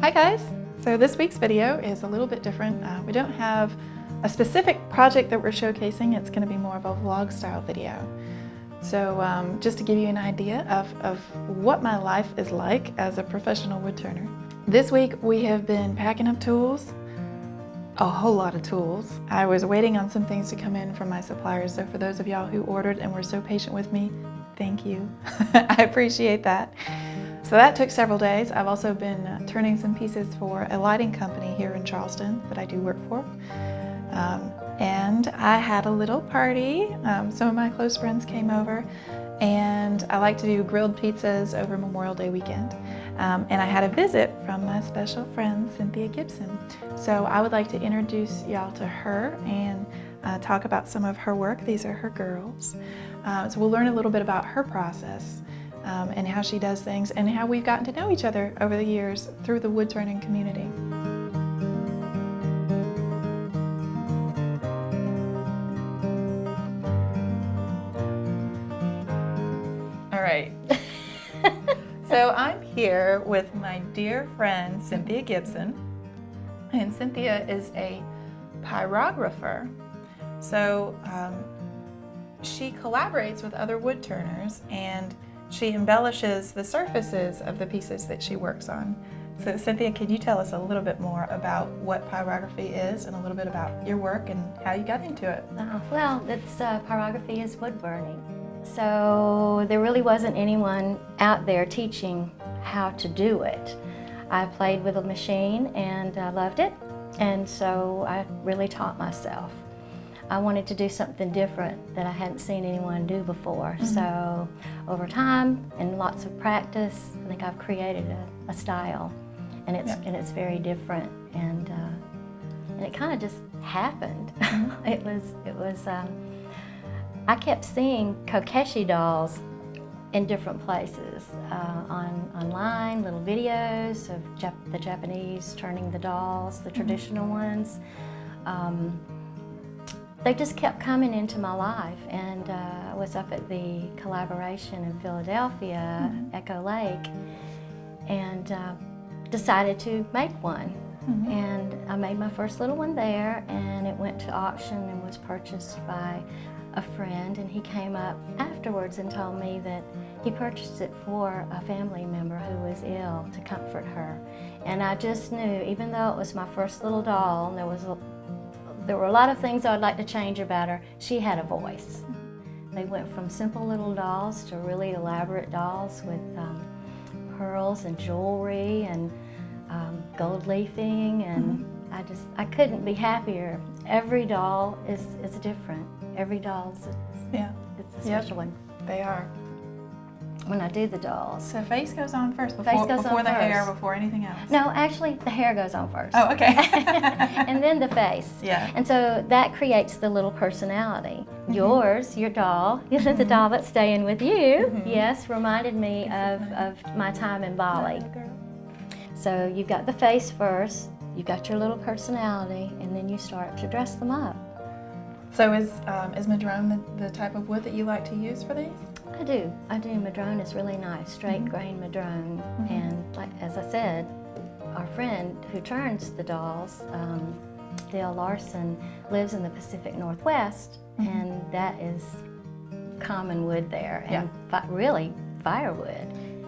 Hi guys! So this week's video is a little bit different. We don't have a specific project that we're showcasing. It's going to be more of a vlog style video. So just to give you an idea of what my life is like as a professional woodturner. This week we have been packing up tools, a whole lot of tools. I was waiting on some things to come in from my suppliers, so for those of y'all who ordered and were so patient with me, thank you. I appreciate that. So that took several days. I've also been turning some pieces for a lighting company here in Charleston that I do work for. And I had a little party. Some of my close friends came over, and I like to do grilled pizzas over Memorial Day weekend. And I had a visit from my special friend, Cynthia Gibson. So I would like to introduce y'all to her and talk about some of her work. These are her girls. So we'll learn a little bit about her process. And how she does things, and how we've gotten to know each other over the years through the woodturning community. All right. So I'm here with my dear friend Cynthia Gibson, and Cynthia is a pyrographer. So she collaborates with other woodturners, and she embellishes the surfaces of the pieces that she works on. So Cynthia, could you tell us a little bit more about what pyrography is and a little bit about your work and how you got into it? Well, pyrography is wood burning. So there really wasn't anyone out there teaching how to do it. I played with a machine and I loved it, and so I really taught myself. I wanted to do something different that I hadn't seen anyone do before. Mm-hmm. So over time and lots of practice, I think I've created a style, and it's very different, and it kind of just happened. Mm-hmm. It was. I kept seeing Kokeshi dolls in different places, online, little videos of the Japanese turning the dolls, the traditional ones. They just kept coming into my life, and I was up at the collaboration in Philadelphia, mm-hmm. Echo Lake, and decided to make one. Mm-hmm. And I made my first little one there, and it went to auction and was purchased by a friend, and he came up afterwards and told me that he purchased it for a family member who was ill, to comfort her. And I just knew, even though it was my first little doll, and there were a lot of things I would like to change about her, she had a voice. They went from simple little dolls to really elaborate dolls with pearls and jewelry and gold leafing, and mm-hmm. I couldn't be happier. Every doll is different. Every doll is it's a special one. They are. When I do the dolls. So face goes on first, before the hair, before anything else? No, actually the hair goes on first. Oh, okay. And then the face. Yeah. And so that creates the little personality. Mm-hmm. Yours, your doll, mm-hmm. the doll that's staying with you, mm-hmm. yes, reminded me of my time in Bali. So you've got the face first, you've got your little personality, and then you start to dress them up. So is madrone the type of wood that you like to use for these? I do. Madrone is really nice, straight mm-hmm. grain madrone. Mm-hmm. And like as I said, our friend who turns the dolls, Dale Larson, lives in the Pacific Northwest, mm-hmm. and that is common wood there, and really firewood.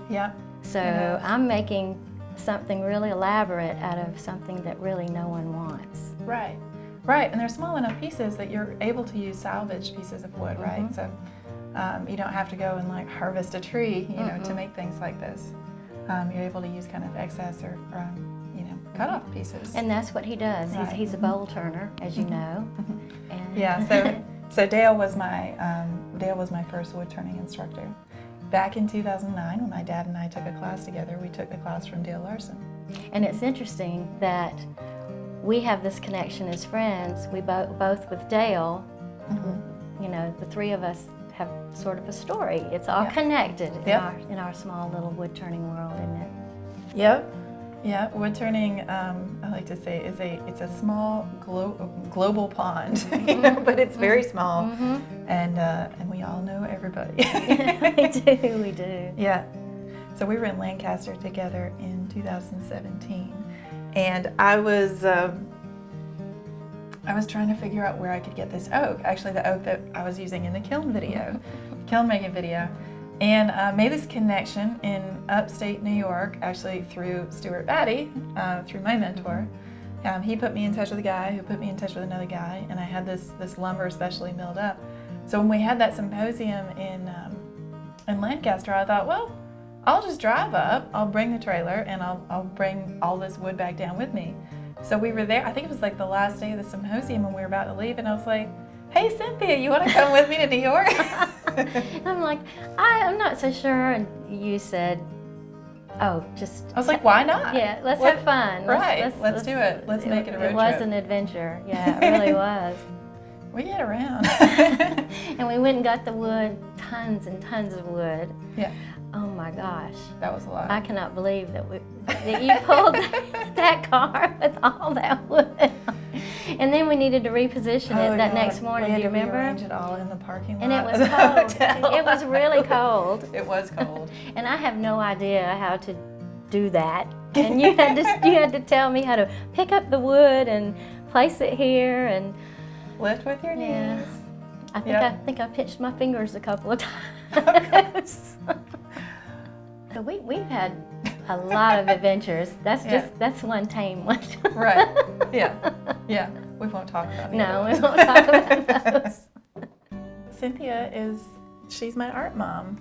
Yeah. So I'm making something really elaborate out of something that really no one wants. Right. Right, and they're small enough pieces that you're able to use salvage pieces of wood, right? Mm-hmm. So you don't have to go and like harvest a tree, you know, to make things like this. You're able to use kind of excess or cut off pieces. And that's what he does. Right. He's a bowl turner, as you know. Mm-hmm. And yeah. So Dale was my first wood turning instructor. Back in 2009, when my dad and I took a class together, we took the class from Dale Larson. And it's interesting that we have this connection as friends. We both with Dale, mm-hmm. The three of us have sort of a story. It's all connected in our small little wood turning world, isn't it? Yep. Yeah, wood turning, I like to say, it's a small global pond, mm-hmm. but it's very small, mm-hmm. and we all know everybody. We do. Yeah. So we were in Lancaster together in 2017, And I was trying to figure out where I could get this oak, actually the oak that I was using in the kiln video, kiln making video. And made this connection in upstate New York, actually through Stuart Batty, through my mentor. He put me in touch with a guy who put me in touch with another guy, and I had this lumber specially milled up. So when we had that symposium in Lancaster, I thought, well, I'll just drive up, I'll bring the trailer, and I'll bring all this wood back down with me. So we were there, I think it was like the last day of the symposium when we were about to leave, and I was like, hey Cynthia, you want to come with me to New York? I'm like, I'm not so sure. And you said, oh, just. I was like, why not? Yeah, let's have fun. Let's do it. Let's make it a road trip. It was an adventure. Yeah, it really was. We get around. And we went and got the wood, tons and tons of wood. Yeah. Oh my gosh. That was a lot. I cannot believe that you pulled that car with all that wood. And then we needed to reposition it that next morning. Do you remember? We had to rearrange it all in the parking lot. And it was cold. It was really cold. It was cold. And I have no idea how to do that. And you had to tell me how to pick up the wood and place it here and lift with your knees. Yeah. I think I pinched my fingers a couple of times. So we've had a lot of adventures. That's one tame one. Right. Yeah. We won't talk about it. No, we won't talk about those. Cynthia she's my art mom.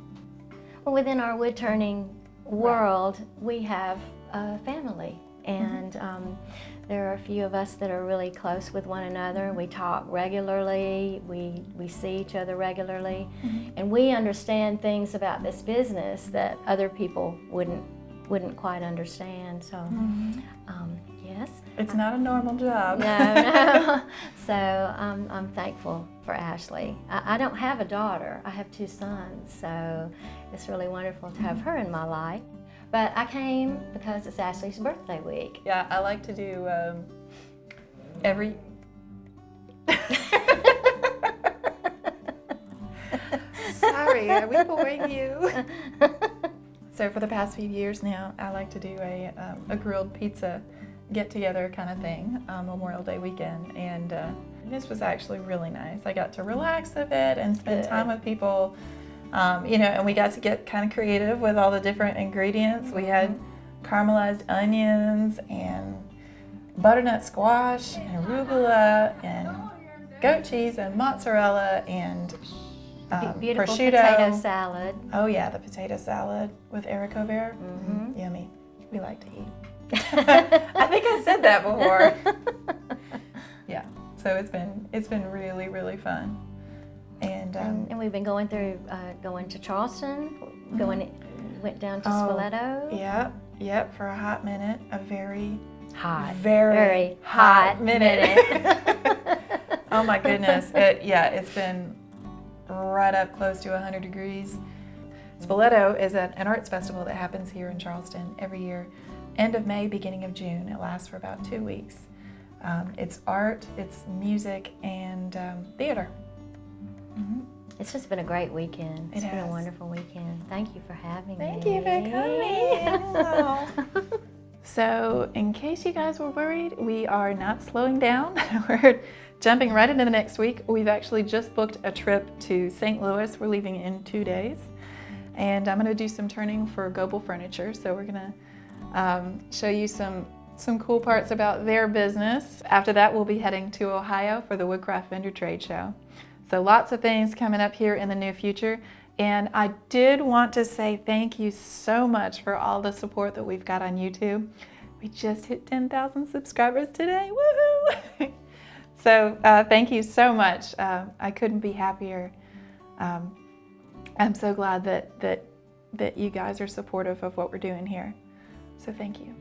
Well, within our wood turning world, we have a family, and there are a few of us that are really close with one another. We talk regularly. We see each other regularly, and we understand things about this business that other people wouldn't quite understand. So, yes. It's not a normal job. No. So I'm thankful for Ashley. I don't have a daughter. I have 2 sons, so it's really wonderful to have her in my life. But I came because it's Ashley's birthday week. Yeah, I like to do every... Sorry, are we boring you? So for the past few years now, I like to do a grilled pizza get-together kind of thing on Memorial Day weekend, and this was actually really nice. I got to relax a bit and spend time with people, and we got to get kind of creative with all the different ingredients. We had caramelized onions and butternut squash and arugula and goat cheese and mozzarella and beautiful prosciutto. Potato salad. Oh yeah, the potato salad with haricot vert. Yummy. We like to eat. I think I said that before. Yeah. So it's been really, really fun. And we've been going to Charleston, went down to Spoleto. Yep, for a hot minute, a very hot minute. Oh my goodness. It's been right up close to 100 degrees. Spoleto is an arts festival that happens here in Charleston every year, end of May, beginning of June. It lasts for about 2 weeks. It's art, it's music, and theater. It's just been a great weekend. It's been a wonderful weekend. Thank you for having me. Thank you for coming. So, in case you guys were worried, we are not slowing down. We're jumping right into the next week. We've actually just booked a trip to St. Louis. We're leaving in 2 days. And I'm going to do some turning for Goebel Furniture. So we're going to show you some cool parts about their business. After that, we'll be heading to Ohio for the Woodcraft Vendor Trade Show. So lots of things coming up here in the near future. And I did want to say thank you so much for all the support that we've got on YouTube. We just hit 10,000 subscribers today, woohoo! So thank you so much. I couldn't be happier. I'm so glad that you guys are supportive of what we're doing here. So thank you.